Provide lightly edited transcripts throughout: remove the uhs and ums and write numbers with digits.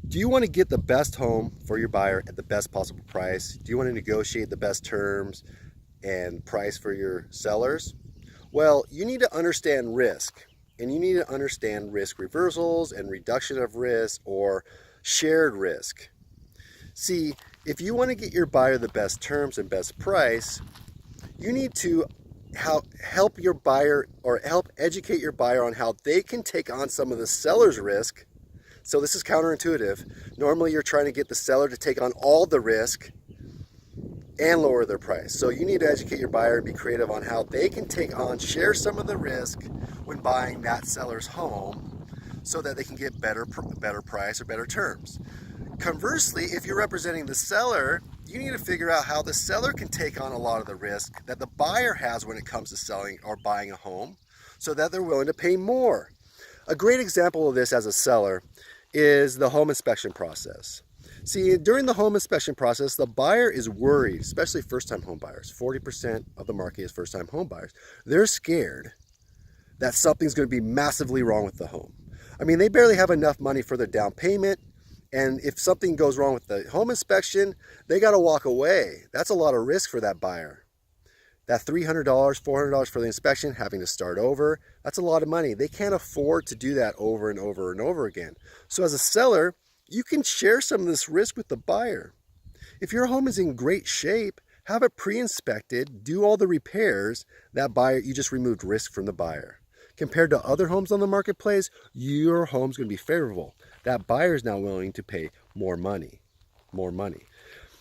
Do you want to get the best home for your buyer at the best possible price? Do you want to negotiate the best terms and price for your sellers? Well, you need to understand risk, and you need to understand risk reversals and reduction of risk or shared risk. See, if you want to get your buyer the best terms and best price, you need to help your buyer or help educate your buyer on how they can take on some of the seller's risk. So this is counterintuitive. Normally you're trying to get the seller to take on all the risk and lower their price. So you need to educate your buyer and be creative on how they can share some of the risk when buying that seller's home so that they can get better price or better terms. Conversely, if you're representing the seller, you need to figure out how the seller can take on a lot of the risk that the buyer has when it comes to selling or buying a home so that they're willing to pay more. A great example of this as a seller is the home inspection process. See, during the home inspection process, the buyer is worried, especially first-time home buyers. 40% of the market is first-time home buyers. They're scared that something's going to be massively wrong with the home. I mean, they barely have enough money for their down payment, and if something goes wrong with the home inspection, they got to walk away. That's a lot of risk for that buyer. That $300, $400 for the inspection, having to start over, that's a lot of money. They can't afford to do that over and over and over again. So as a seller, you can share some of this risk with the buyer. If your home is in great shape, have it pre-inspected, do all the repairs. That buyer, you just removed risk from the buyer. Compared to other homes on the marketplace, your home's going to be favorable. That buyer is now willing to pay more money.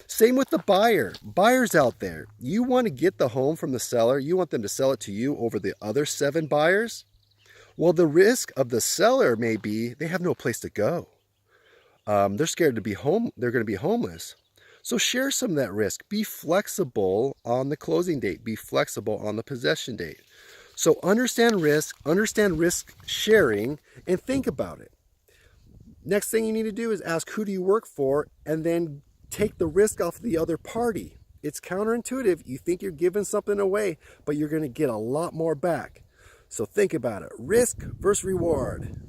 Same with the buyer. Buyers out there, you want to get the home from the seller, you want them to sell it to you over the other 7 buyers. Well, the risk of the seller may be they have no place to go. They're scared to be home. They're going to be homeless. So share some of that risk. Be flexible on the closing date. Be flexible on the possession date. So understand risk sharing, and think about it. Next thing you need to do is ask, who do you work for? And then take the risk off the other party. It's counterintuitive. You think you're giving something away, but you're going to get a lot more back. So think about it. Risk versus reward.